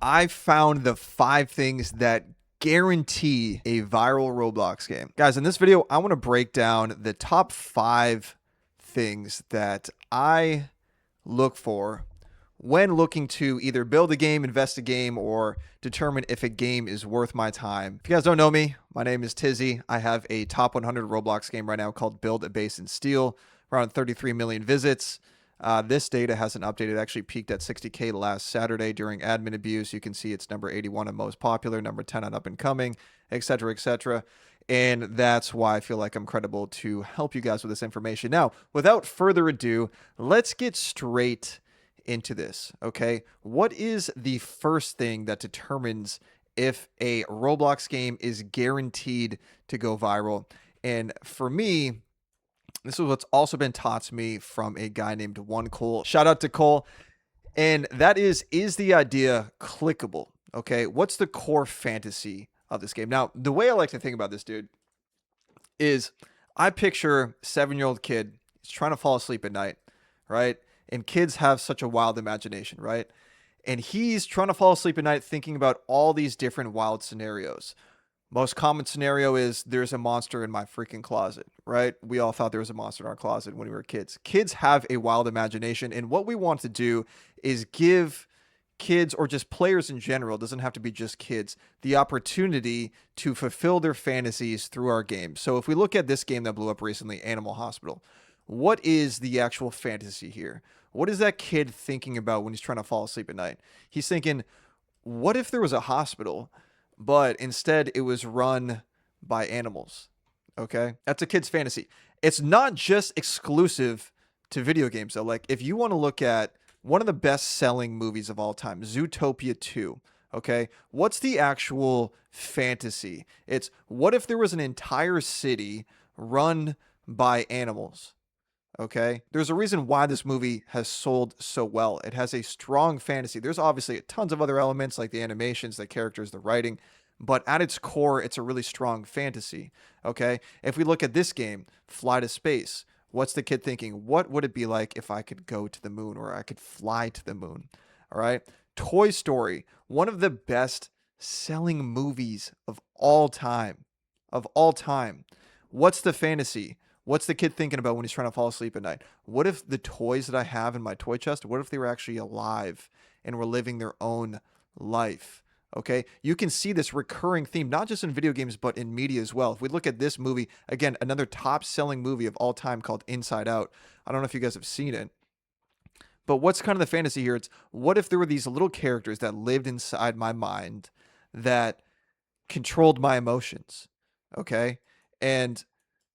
I found the 5 things that guarantee a viral Roblox game. Guys, in this video, I want to break down the top 5 things that I look for when looking to either build a game, invest a game, or determine if a game is worth my time. If you guys don't know me, my name is Tizzy. I have a top 100 Roblox game right now called Build a Base and Steel, around 33 million visits. This data hasn't updated. It actually peaked at 60K last Saturday during admin abuse. You can see it's number 81 on most popular, number 10 on up and coming, etc., etc. And that's why I feel like I'm credible to help you guys with this information. Now, without further ado, let's get straight into this, okay? What is the first thing that determines if a Roblox game is guaranteed to go viral? And for me, this is what's also been taught to me from a guy named One Cole. Shout out to Cole. And that is the idea clickable? Okay, what's the core fantasy of this game? Now, the way I like to think about this, dude, is I picture 7-year-old kid. He's trying to fall asleep at night, right? And kids have such a wild imagination, right? And he's trying to fall asleep at night thinking about all these different wild scenarios. Most common scenario is there's a monster in my freaking closet, right? We all thought there was a monster in our closet when we were kids. Kids have a wild imagination, and what we want to do is give kids, or just players in general, doesn't have to be just kids, the opportunity to fulfill their fantasies through our game. So if we look at this game that blew up recently, Animal Hospital, what is the actual fantasy here? What is that kid thinking about when he's trying to fall asleep at night? He's thinking, what if there was a hospital, but instead it was run by animals? Okay, that's a kid's fantasy. It's not just exclusive to video games, though. Like, if you want to look at one of the best selling movies of all time, Zootopia 2, okay, what's the actual fantasy? It's, what if there was an entire city run by animals? Okay, there's a reason why this movie has sold so well. It has a strong fantasy. There's obviously tons of other elements like the animations, the characters, the writing, but at its core, it's a really strong fantasy. Okay, if we look at this game, Fly to Space, what's the kid thinking? What would it be like if I could go to the moon, or I could fly to the moon? All right, Toy Story, one of the best selling movies of all time. Of all time. What's the fantasy? What's the kid thinking about when he's trying to fall asleep at night? What if the toys that I have in my toy chest, what if they were actually alive and were living their own life? Okay, you can see this recurring theme, not just in video games, but in media as well. If we look at this movie, again, another top selling movie of all time called Inside Out. I don't know if you guys have seen it, but what's kind of the fantasy here? It's, what if there were these little characters that lived inside my mind that controlled my emotions? Okay, and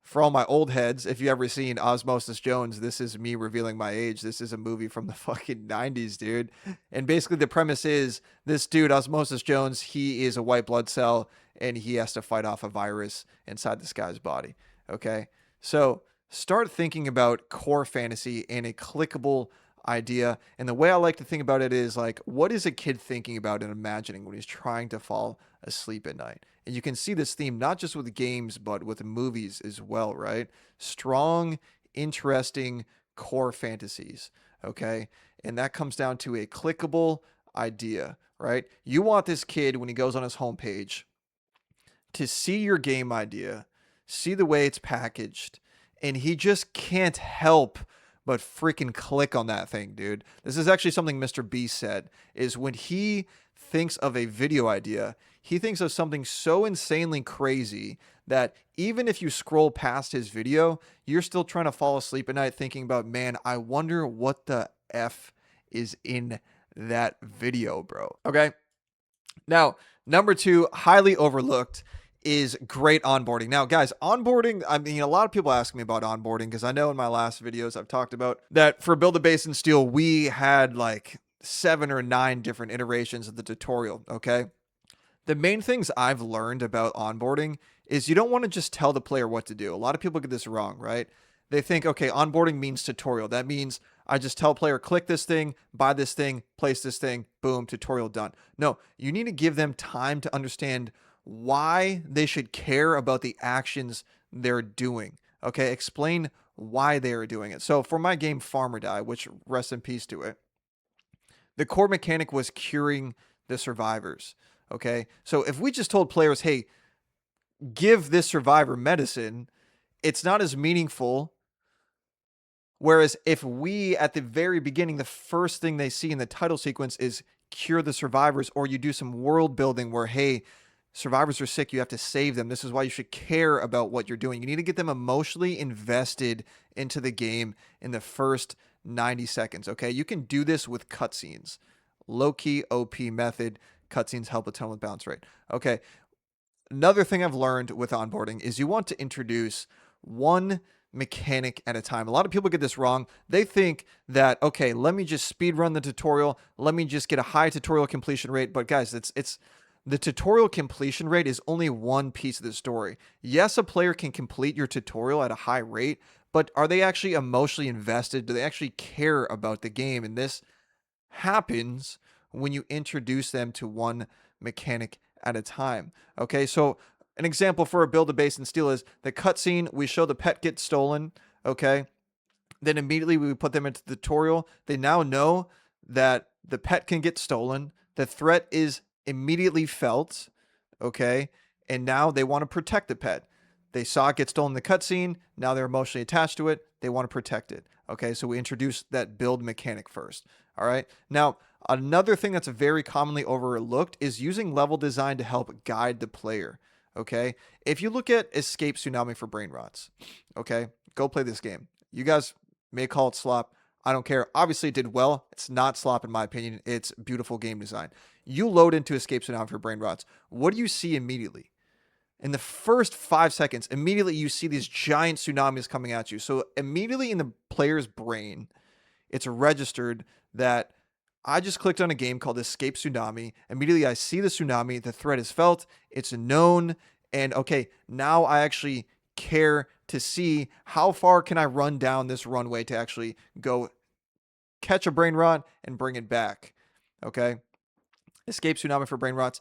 for all my old heads, if you ever seen Osmosis Jones, this is me revealing my age. This is a movie from the fucking 90s, dude. And basically the premise is this dude, Osmosis Jones, he is a white blood cell and he has to fight off a virus inside this guy's body. Okay? So start thinking about core fantasy and a clickable idea. And the way I like to think about it is like, what is a kid thinking about and imagining when he's trying to fall asleep at night? And you can see this theme not just with games, but with movies as well, right? Strong, interesting core fantasies, okay? And that comes down to a clickable idea, right? You want this kid, when he goes on his homepage, to see your game idea, see the way it's packaged, and he just can't help but freaking click on that thing, dude. This is actually something Mr. B said, is when he thinks of a video idea, he thinks of something so insanely crazy that even if you scroll past his video, you're still trying to fall asleep at night thinking about, man, I wonder what the F is in that video, bro. Okay. Now, number 2, highly overlooked, is great onboarding. Now, guys, onboarding, I mean, a lot of people ask me about onboarding because I know in my last videos I've talked about that for Build a Base and Steel, we had like 7 or 9 different iterations of the tutorial, okay? The main things I've learned about onboarding is you don't want to just tell the player what to do. A lot of people get this wrong, right? They think, okay, onboarding means tutorial. That means I just tell player, click this thing, buy this thing, place this thing, boom, tutorial done. No, you need to give them time to understand why they should care about the actions they're doing. Okay, explain why they are doing it. So for my game Farm or Die, which rest in peace to it, the core mechanic was curing the survivors. Okay. So if we just told players, hey, give this survivor medicine, it's not as meaningful. Whereas if we, at the very beginning, the first thing they see in the title sequence is cure the survivors, or you do some world building where, hey, survivors are sick, you have to save them. This is why you should care about what you're doing. You need to get them emotionally invested into the game in the first 90 seconds. Okay. You can do this with cutscenes. Low key OP method. Cutscenes help a ton with bounce rate. Okay. Another thing I've learned with onboarding is you want to introduce one mechanic at a time. A lot of people get this wrong. They think that, okay, let me just speed run the tutorial. Let me just get a high tutorial completion rate. But guys, it's the tutorial completion rate is only one piece of the story. Yes, a player can complete your tutorial at a high rate, but are they actually emotionally invested? Do they actually care about the game? And this happens when you introduce them to one mechanic at a time. Okay, so an example for a build a base and steal is the cutscene. We show the pet get stolen. Okay, then immediately we put them into the tutorial. They now know that the pet can get stolen. The threat is immediately felt. Okay, and now they want to protect the pet. They saw it get stolen in the cutscene. Now they're emotionally attached to it. They want to protect it. Okay, so we introduce that build mechanic first. All right. Now, another thing that's very commonly overlooked is using level design to help guide the player. Okay. If you look at Escape Tsunami for Brain Rots, okay, go play this game. You guys may call it slop. I don't care. Obviously, it did well. It's not slop, in my opinion. It's beautiful game design. You load into Escape Tsunami for Brain Rots. What do you see immediately? In the first 5 seconds, immediately you see these giant tsunamis coming at you. So immediately in the player's brain, it's registered that I just clicked on a game called Escape Tsunami. Immediately I see the tsunami, the threat is felt, it's known, and okay, now I actually care to see how far can I run down this runway to actually go catch a brain rot and bring it back. Okay? Escape Tsunami for brain rots.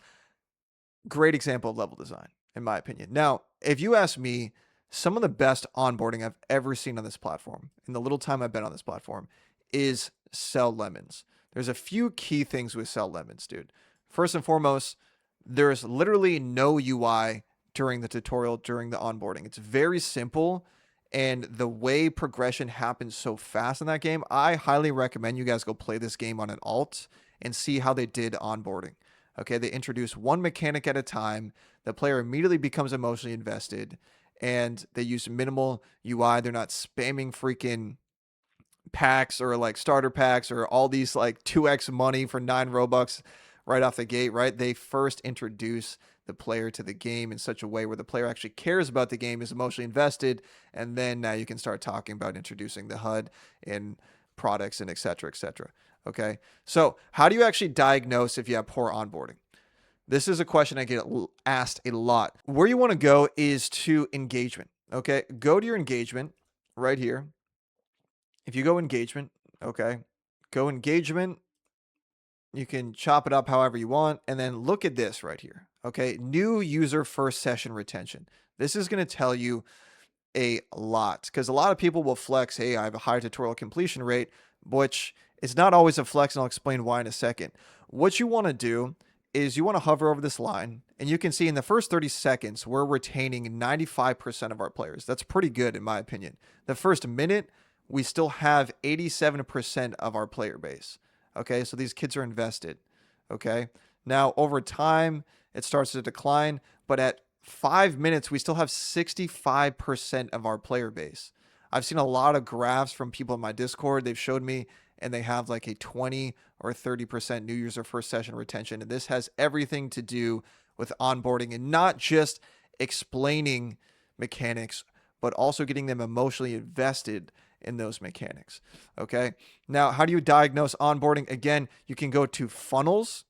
Great example of level design, in my opinion. Now, if you ask me, some of the best onboarding I've ever seen on this platform, in the little time I've been on this platform, is sell lemons. There's a few key things with sell lemons, dude. First and foremost, there's literally no UI during the tutorial, during the onboarding. It's very simple. And the way progression happens so fast in that game, I highly recommend you guys go play this game on an alt and see how they did onboarding. Okay, they introduce one mechanic at a time. The player immediately becomes emotionally invested, and they use minimal UI. They're not spamming freaking packs or like starter packs or all these like 2x money for 9 Robux right off the gate, right? They first introduce the player to the game in such a way where the player actually cares about the game, is emotionally invested, and then now you can start talking about introducing the HUD and products and et cetera, et cetera. Okay. So how do you actually diagnose if you have poor onboarding? This is a question I get asked a lot. Where you want to go is to engagement. Okay. Go to your engagement right here. If you go engagement, okay, go engagement. You can chop it up however you want. And then look at this right here. Okay. New user first session retention. This is going to tell you a lot because a lot of people will flex, hey, I have a high tutorial completion rate, which is not always a flex, and I'll explain why in a second. What you want to do is you want to hover over this line, and you can see in the first 30 seconds, we're retaining 95% of our players. That's pretty good in my opinion. The first minute, we still have 87% of our player base. Okay, so these kids are invested. Okay, now over time, it starts to decline, but at 5 minutes, we still have 65% of our player base. I've seen a lot of graphs from people in my Discord. They've showed me, and they have like a 20 or 30% new user first session retention. And this has everything to do with onboarding and not just explaining mechanics, but also getting them emotionally invested in those mechanics. Okay. Now, how do you diagnose onboarding? Again, you can go to funnels.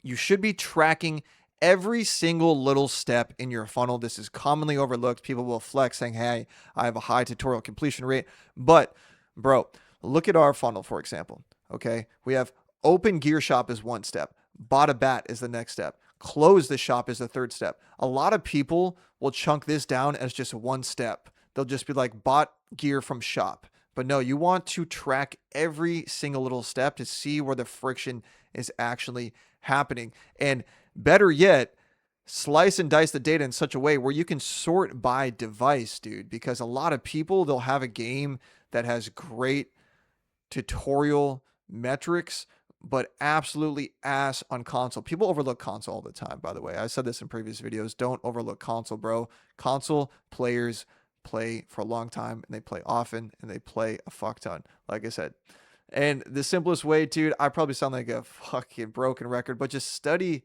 You should be tracking every single little step in your funnel. This is commonly overlooked. People will flex saying, hey, I have a high tutorial completion rate. But, bro, look at our funnel, for example. Okay. We have open gear shop is one step. Bought a bat is the next step. Close the shop is the third step. A lot of people will chunk this down as just one step. They'll just be like, bought gear from shop. But no, you want to track every single little step to see where the friction is actually happening. And better yet, slice and dice the data in such a way where you can sort by device, dude, because a lot of people, they'll have a game that has great tutorial metrics, but absolutely ass on console. People overlook console all the time, by the way. I said this in previous videos. Don't overlook console, bro. Console players play for a long time, and they play often, and they play a fuck ton, like I said. And the simplest way, dude, I probably sound like a fucking broken record, but just study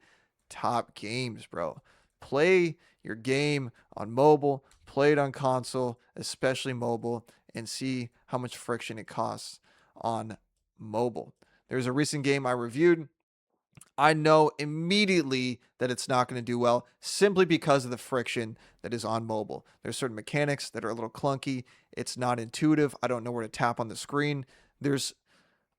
top games, bro. Play your game on mobile, play it on console, especially mobile, and see how much friction it costs on mobile. There's a recent game I reviewed. I know immediately that it's not going to do well simply because of the friction that is on mobile. There's certain mechanics that are a little clunky. It's not intuitive. I don't know where to tap on the screen. There's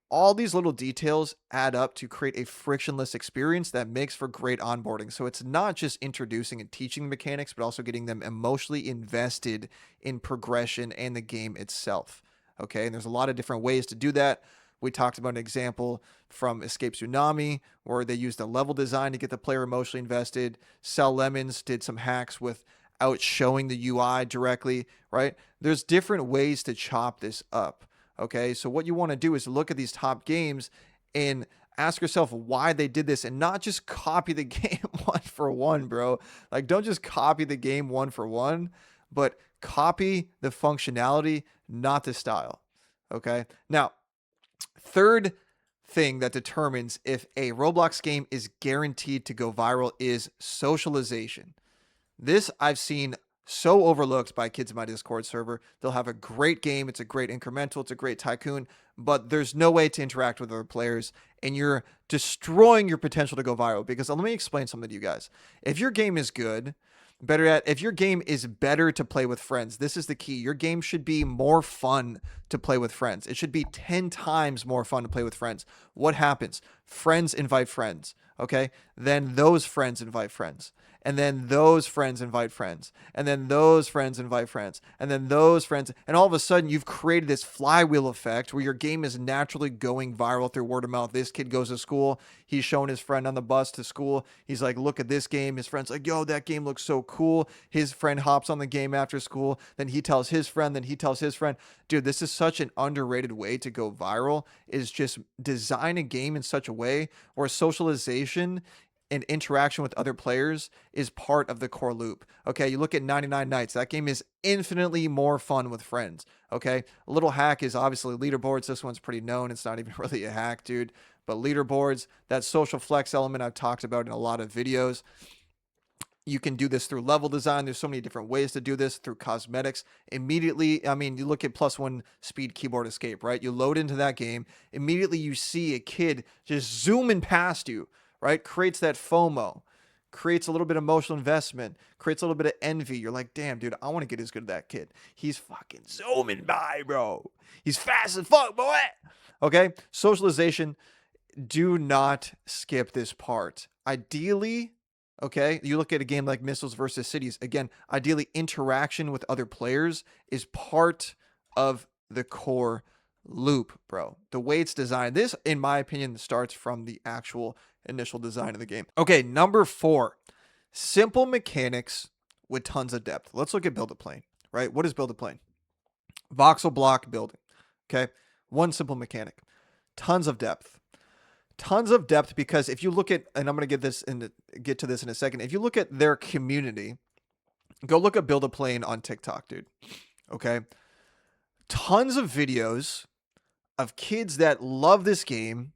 all these little details add up to create a frictionless experience that makes for great onboarding. So it's not just introducing and teaching the mechanics, but also getting them emotionally invested in progression and the game itself. Okay, and there's a lot of different ways to do that. We talked about an example from Escape Tsunami where they used a level design to get the player emotionally invested. Sell Lemons did some hacks without showing the UI directly, right? There's different ways to chop this up. Okay, so what you want to do is look at these top games and ask yourself why they did this and not just copy the game one for one, bro. Like, don't just copy the game one for one, but copy the functionality, not the style. Okay, now, third thing that determines if a Roblox game is guaranteed to go viral is socialization. This I've seen so overlooked by kids in my Discord server. They'll have a great game. It's a great incremental. It's a great tycoon, but there's no way to interact with other players, and you're destroying your potential to go viral. Because let me explain something to you guys. If your game is good, better yet, if your game is better to play with friends, this is the key. Your game should be more fun to play with friends. It should be 10 times more fun to play with friends. What happens? Friends invite friends. Okay. Then those friends invite friends. And then those friends invite friends. And then those friends invite friends. And then those friends. And all of a sudden, you've created this flywheel effect where your game is naturally going viral through word of mouth. This kid goes to school. He's showing his friend on the bus to school. He's like, look at this game. His friend's like, yo, that game looks so cool. His friend hops on the game after school. Then he tells his friend. Then he tells his friend. Dude, this is such an underrated way to go viral, is just design a game in such a way where socialization and interaction with other players is part of the core loop. Okay, you look at 99 Nights. That game is infinitely more fun with friends. Okay, a little hack is obviously leaderboards. This one's pretty known. It's not even really a hack, dude. But leaderboards, that social flex element I've talked about in a lot of videos. You can do this through level design. There's so many different ways to do this through cosmetics. Immediately, I mean, you look at +1 speed keyboard escape, right? You load into that game. Immediately, you see a kid just zooming past you, right? Creates that FOMO, creates a little bit of emotional investment, creates a little bit of envy. You're like, damn, dude, I want to get as good as that kid. He's fucking zooming by, bro. He's fast as fuck, boy. Okay? Socialization. Do not skip this part. Ideally, okay, you look at a game like Missiles versus Cities. Again, ideally, interaction with other players is part of the core loop, bro. The way it's designed, this, in my opinion, starts from the actual initial design of the game. Okay, number 4, simple mechanics with tons of depth. Let's look at Build a Plane, right? What is Build a Plane? Voxel block building, okay? One simple mechanic, tons of depth. Tons of depth, because if you look at, and I'm going to get to this in a second. If you look at their community, go look at Build a Plane on TikTok, dude. Okay. Tons of videos of kids that love this game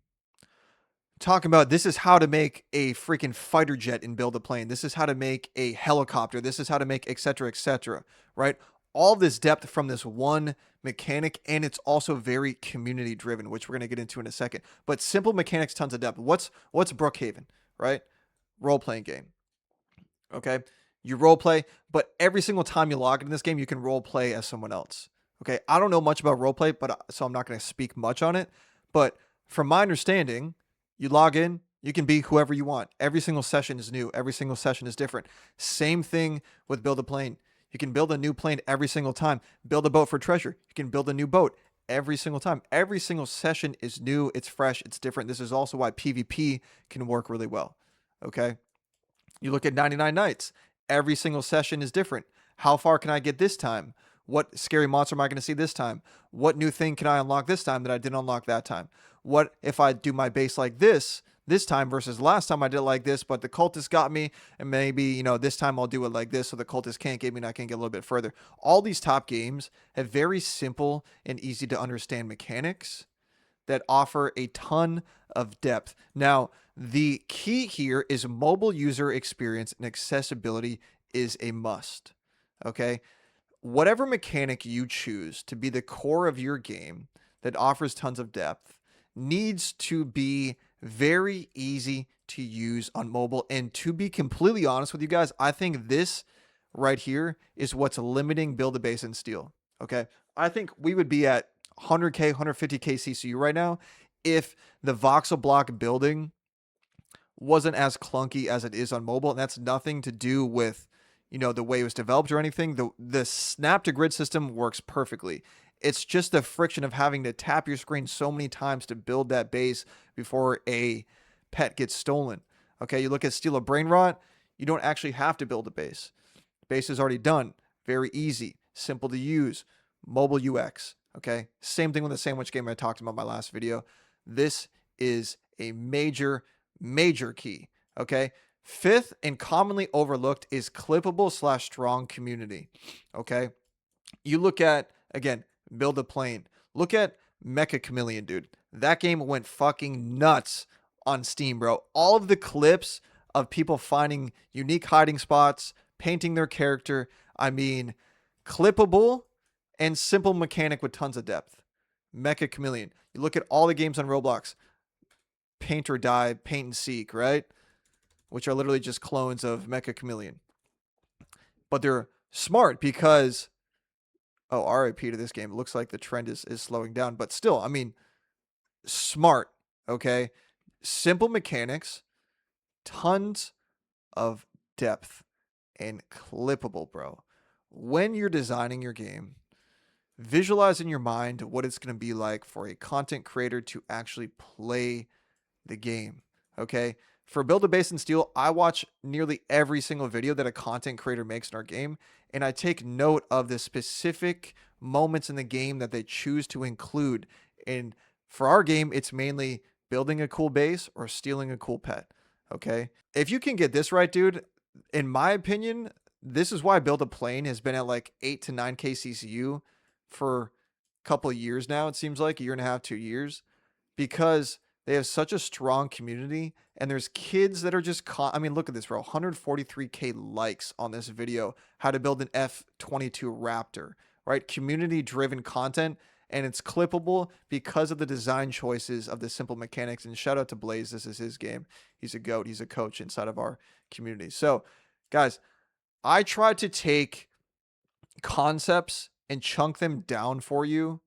talking about this is how to make a freaking fighter jet in Build a Plane. This is how to make a helicopter. This is how to make et cetera, right? All this depth from this one mechanic, and it's also very community driven, which we're going to get into in a second. But simple mechanics, tons of depth. What's Brookhaven, right? Role-playing game. Okay? You role play, but every single time you log into this game, you can role play as someone else. Okay? I don't know much about role play, but so I'm not going to speak much on it. But from my understanding, you log in, you can be whoever you want. Every single session is new. Every single session is different. Same thing with Build a Plane. You can build a new plane every single time. Build a boat for treasure. You can build a new boat every single time. Every single session is new, it's fresh, it's different. This is also why PvP can work really well. Okay. You look at 99 Nights. Every single session is different. How far can I get this time? What scary monster am I going to see this time? What new thing can I unlock this time that I didn't unlock that time? What if I do my base like this time versus last time I did it like this, but the cultist got me, and maybe, this time I'll do it like this so the cultist can't get me and I can get a little bit further. All these top games have very simple and easy to understand mechanics that offer a ton of depth. Now, the key here is mobile user experience and accessibility is a must. Okay. Whatever mechanic you choose to be the core of your game that offers tons of depth needs to be very easy to use on mobile. And to be completely honest with you guys, I think this right here is what's limiting Build a Base and Steal. Okay. I think we would be at 100K, 150K CCU right now if the voxel block building wasn't as clunky as it is on mobile. And that's nothing to do with, the way it was developed or anything. The snap to grid system works perfectly. It's just the friction of having to tap your screen so many times to build that base before a pet gets stolen. Okay, you look at Steal a Brain Rot, you don't actually have to build a base. Base is already done. Very easy, simple to use, mobile UX. Okay, same thing with the sandwich game I talked about in my last video. This is a major, major key. Okay, fifth and commonly overlooked is clippable/strong community. Okay, you look at, again, Build a Plane. Look at Mecha Chameleon, dude. That game went fucking nuts on Steam, bro. All of the clips of people finding unique hiding spots, painting their character. I mean, clippable and simple mechanic with tons of depth. Mecha Chameleon. You look at all the games on Roblox. Paint or Die, Paint and Seek, right? Which are literally just clones of Mecha Chameleon. But they're smart because, oh, RIP to this game. It looks like the trend is slowing down. But still, I mean, smart, okay? Simple mechanics, tons of depth, and clippable, bro. When you're designing your game, visualize in your mind what it's going to be like for a content creator to actually play the game, okay? For Build a Base and Steal, I watch nearly every single video that a content creator makes in our game, and I take note of the specific moments in the game that they choose to include. And for our game, it's mainly building a cool base or stealing a cool pet, okay? If you can get this right, dude, in my opinion, this is why Build a Plane has been at like 8 to 9K CCU for a couple of years now. It seems like a year and a half, 2 years, because they have such a strong community, and there's kids that are just I mean, look at this, bro. 143K likes on this video, how to build an F-22 Raptor, right? Community-driven content, and it's clippable because of the design choices of the simple mechanics. And shout out to Blaze. This is his game. He's a GOAT. He's a coach inside of our community. So, guys, I tried to take concepts and chunk them down for you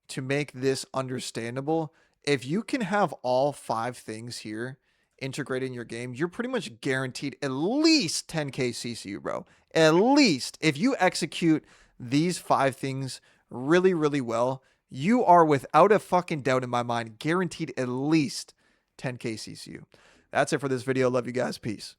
to make this understandable. If you can have all 5 things here integrated in your game, you're pretty much guaranteed at least 10K CCU, bro. At least. If you execute these 5 things really, really well, you are without a fucking doubt in my mind guaranteed at least 10K CCU. That's it for this video. Love you guys. Peace.